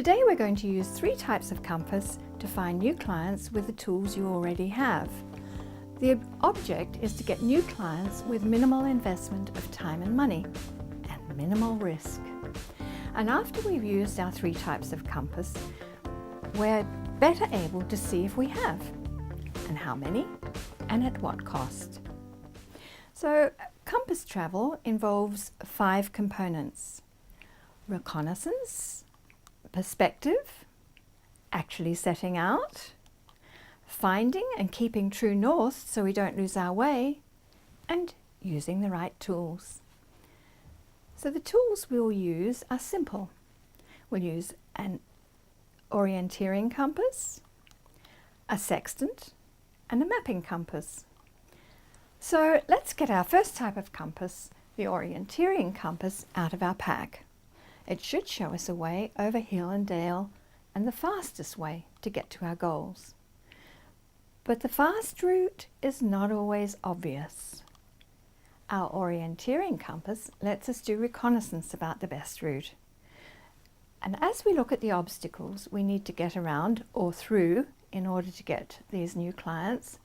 Today we're going to use 3 types of compass to find new clients with the tools you already have. The object is to get new clients with minimal investment of time and money and minimal risk. And after we've used our 3 types of compass, we're better able to see if we have, and how many, and at what cost. So compass travel involves 5 components: reconnaissance, perspective, actually setting out, finding and keeping true north so we don't lose our way, and using the right tools. So the tools we'll use are simple. We'll use an orienteering compass, a sextant, and a mapping compass. So let's get our first type of compass, the orienteering compass, out of our pack. It should show us a way over hill and dale and the fastest way to get to our goals. But the fast route is not always obvious. Our orienteering compass lets us do reconnaissance about the best route. And as we look at the obstacles we need to get around or through in order to get these new clients,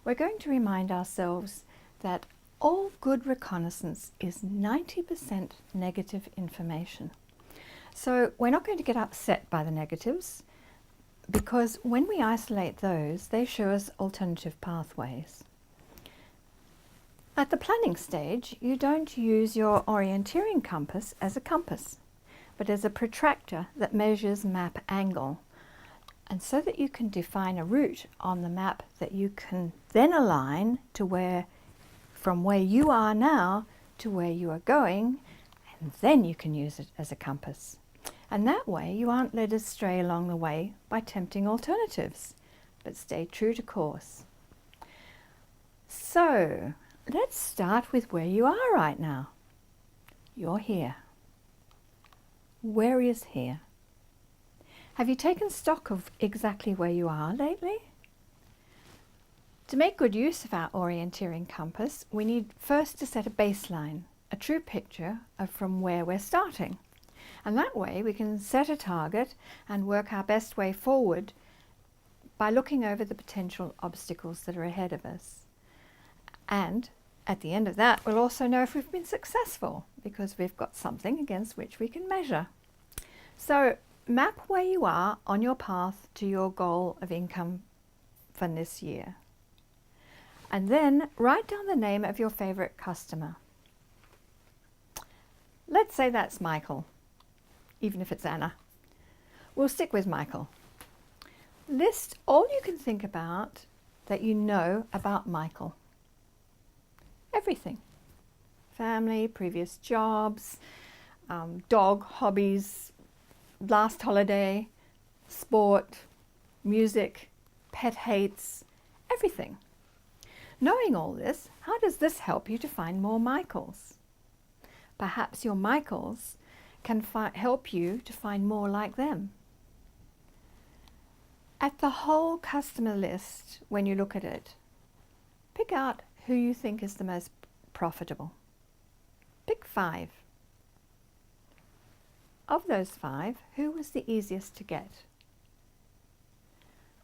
we're going to remind ourselves that all good reconnaissance is 90% negative information. So we're not going to get upset by the negatives, because when we isolate those, they show us alternative pathways. At the planning stage, you don't use your orienteering compass as a compass, but as a protractor that measures map angle, and so that you can define a route on the map that you can then align to from where you are now to where you are going, and then you can use it as a compass. And that way you aren't led astray along the way by tempting alternatives, but stay true to course. So let's start with where you are right now. You're here. Where is here? Have you taken stock of exactly where you are lately? To make good use of our orienteering compass, we need first to set a baseline, a true picture of from where we're starting. And that way we can set a target and work our best way forward by looking over the potential obstacles that are ahead of us. And at the end of that, we'll also know if we've been successful, because we've got something against which we can measure. So map where you are on your path to your goal of income for this year. And then write down the name of your favorite customer. Let's say that's Michael, even if it's Anna. We'll stick with Michael. List all you can think about that you know about Michael. Everything. Family, previous jobs, dog, hobbies, last holiday, sport, music, pet hates, everything. Knowing all this, how does this help you to find more Michaels? Perhaps your Michaels can help you to find more like them. At the whole customer list, when you look at it, pick out who you think is the most profitable. Pick 5. Of those 5, who was the easiest to get?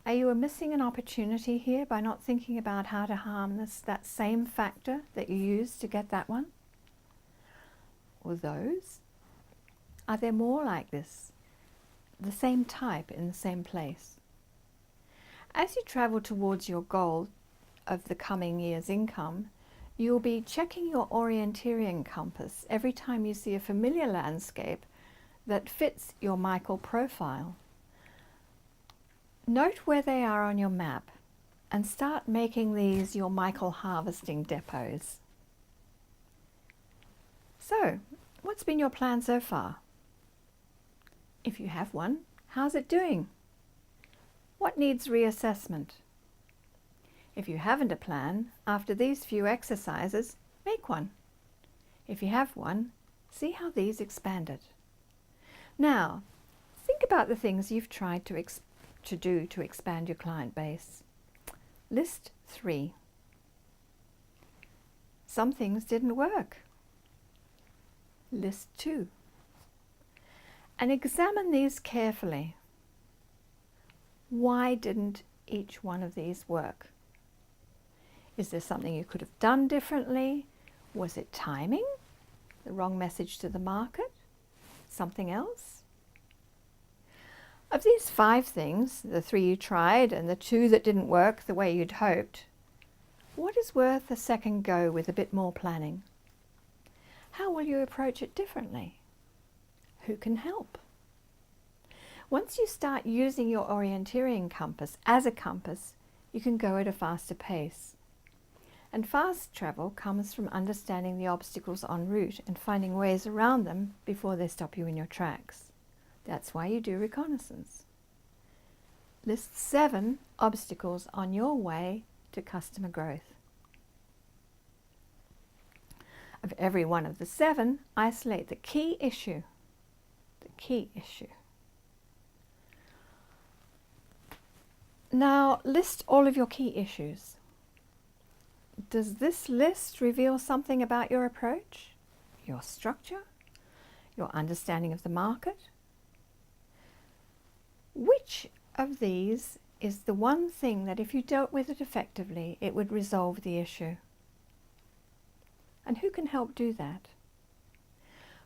Are you missing an opportunity here by not thinking about how to harness that same factor that you used to get that one? Or those? Are there more like this? The same type in the same place? As you travel towards your goal of the coming year's income, you'll be checking your orienteering compass every time you see a familiar landscape that fits your Michael profile. Note where they are on your map and start making these your Michael harvesting depots. So, what's been your plan so far? If you have one, how's it doing? What needs reassessment? If you haven't a plan, after these few exercises, make one. If you have one, see how these expanded. Now, think about the things you've tried to do to expand your client base. List 3. Some things didn't work. List 2. And examine these carefully. Why didn't each one of these work? Is there something you could have done differently? Was it timing? The wrong message to the market? Something else? Of these 5 things, the 3 you tried and the 2 that didn't work the way you'd hoped, what is worth a second go with a bit more planning? How will you approach it differently? Who can help? Once you start using your orienteering compass as a compass, you can go at a faster pace. And fast travel comes from understanding the obstacles en route and finding ways around them before they stop you in your tracks. That's why you do reconnaissance. List 7 obstacles on your way to customer growth. Of every one of the 7, isolate the key issue. The key issue. Now list all of your key issues. Does this list reveal something about your approach, your structure, your understanding of the market? Which of these is the one thing that if you dealt with it effectively, it would resolve the issue? And who can help do that?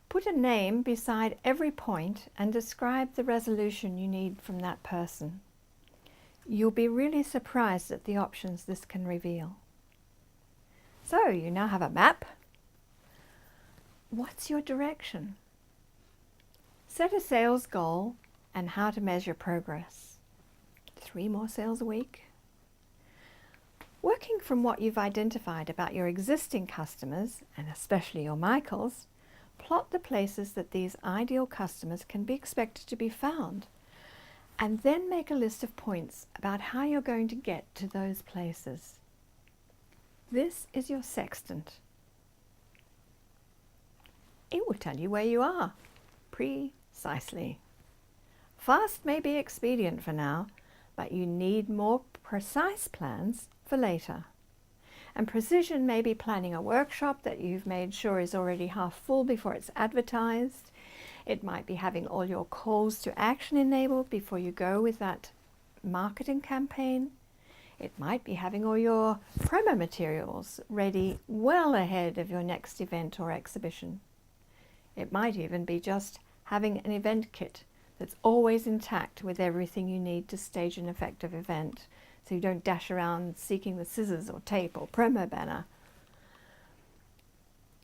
Put a name beside every point and describe the resolution you need from that person. You'll be really surprised at the options this can reveal. So you now have a map. What's your direction? Set a sales goal and how to measure progress. 3 more sales a week. Working from what you've identified about your existing customers, and especially your Michaels, plot the places that these ideal customers can be expected to be found, and then make a list of points about how you're going to get to those places. This is your sextant. It will tell you where you are, precisely. Fast may be expedient for now, but you need more precise plans for later. And precision may be planning a workshop that you've made sure is already half full before it's advertised. It might be having all your calls to action enabled before you go with that marketing campaign. It might be having all your promo materials ready well ahead of your next event or exhibition. It might even be just having an event kit that's always intact with everything you need to stage an effective event, so you don't dash around seeking the scissors or tape or promo banner.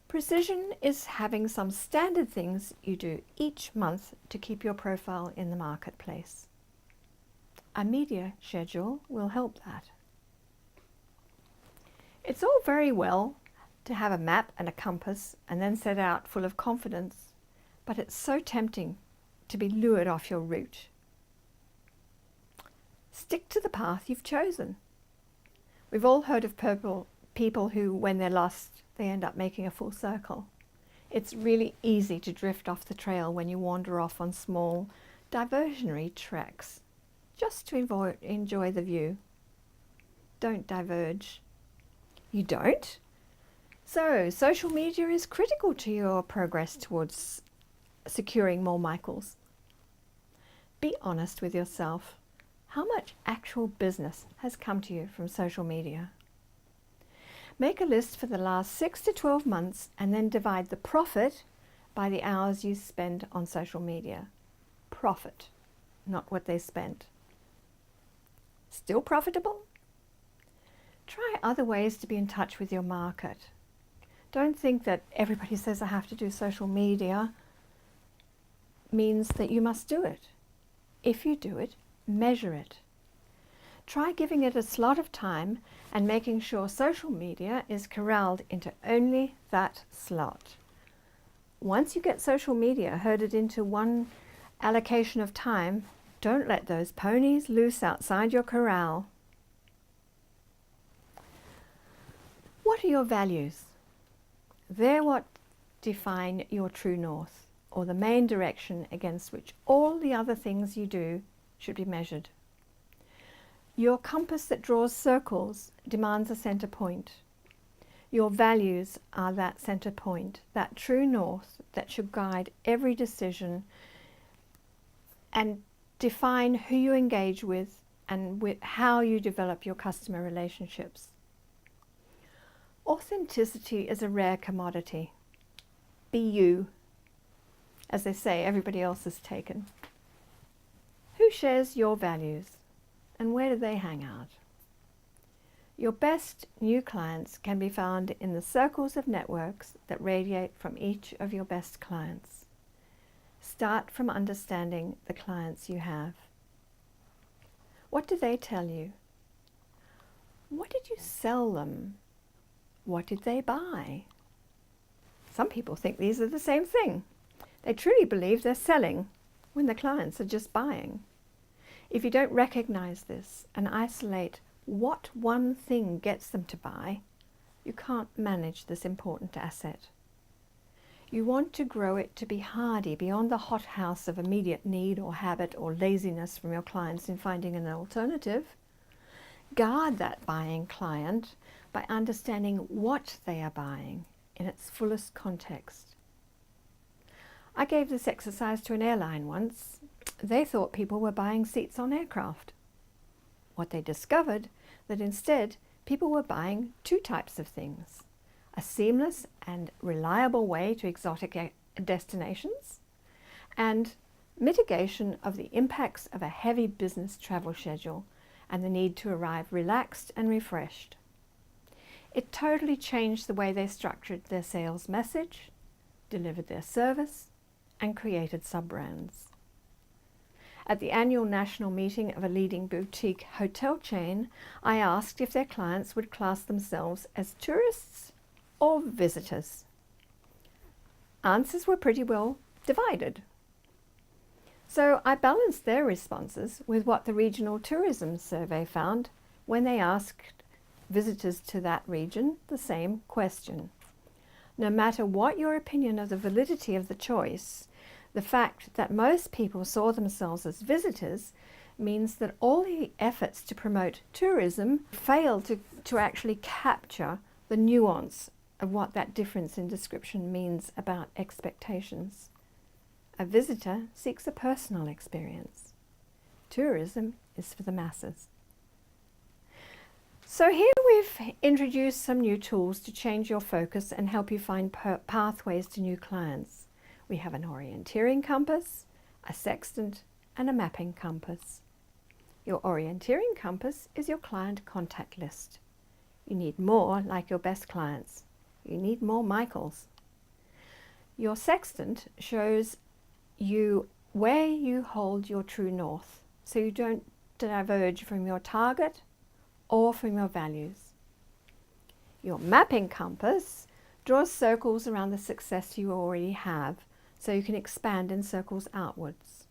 Precision is having some standard things you do each month to keep your profile in the marketplace. A media schedule will help that. It's all very well to have a map and a compass and then set out full of confidence, but it's so tempting to be lured off your route. Stick to the path you've chosen. We've all heard of people who, when they're lost, they end up making a full circle. It's really easy to drift off the trail when you wander off on small diversionary treks, just to enjoy the view. Don't diverge. You don't? So, social media is critical to your progress towards securing more Michaels. Be honest with yourself. How much actual business has come to you from social media? Make a list for the last 6 to 12 months and then divide the profit by the hours you spend on social media. Profit, not what they spent. Still profitable? Try other ways to be in touch with your market. Don't think that everybody says I have to do social media means that you must do it. If you do it, measure it. Try giving it a slot of time and making sure social media is corralled into only that slot. Once you get social media herded into one allocation of time, don't let those ponies loose outside your corral. What are your values? They're what define your true north, or the main direction against which all the other things you do should be measured. Your compass that draws circles demands a center point. Your values are that center point, that true north that should guide every decision and define who you engage with and how you develop your customer relationships. Authenticity is a rare commodity. Be you. As they say, everybody else is taken. Who shares your values and where do they hang out? Your best new clients can be found in the circles of networks that radiate from each of your best clients. Start from understanding the clients you have. What do they tell you? What did you sell them? What did they buy? Some people think these are the same thing. They truly believe they're selling when the clients are just buying. If you don't recognize this and isolate what one thing gets them to buy, you can't manage this important asset. You want to grow it to be hardy beyond the hothouse of immediate need or habit or laziness from your clients in finding an alternative. Guard that buying client by understanding what they are buying in its fullest context. I gave this exercise to an airline once. They thought people were buying seats on aircraft. What they discovered that instead people were buying two types of things: a seamless and reliable way to exotic destinations, and mitigation of the impacts of a heavy business travel schedule and the need to arrive relaxed and refreshed. It totally changed the way they structured their sales message, delivered their service, and created sub-brands. At the annual national meeting of a leading boutique hotel chain, I asked if their clients would class themselves as tourists or visitors. Answers were pretty well divided. So I balanced their responses with what the regional tourism survey found when they asked visitors to that region the same question. No matter what your opinion of the validity of the choice, the fact that most people saw themselves as visitors means that all the efforts to promote tourism failed to actually capture the nuance of what that difference in description means about expectations. A visitor seeks a personal experience. Tourism is for the masses. So here we've introduced some new tools to change your focus and help you find pathways to new clients. We have an orienteering compass, a sextant, and a mapping compass. Your orienteering compass is your client contact list. You need more like your best clients. You need more Michaels. Your sextant shows you where you hold your true north, so you don't diverge from your target or from your values. Your mapping compass draws circles around the success you already have, so you can expand in circles outwards.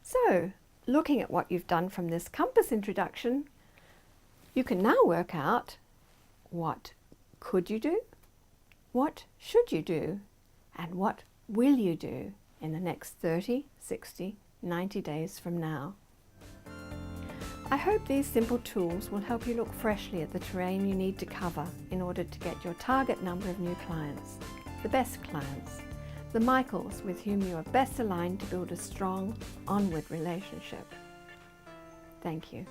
So, looking at what you've done from this compass introduction, you can now work out what could you do, what should you do, and what will you do in the next 30, 60, 90 days from now. I hope these simple tools will help you look freshly at the terrain you need to cover in order to get your target number of new clients, the best clients, the Michaels with whom you are best aligned to build a strong, onward relationship. Thank you.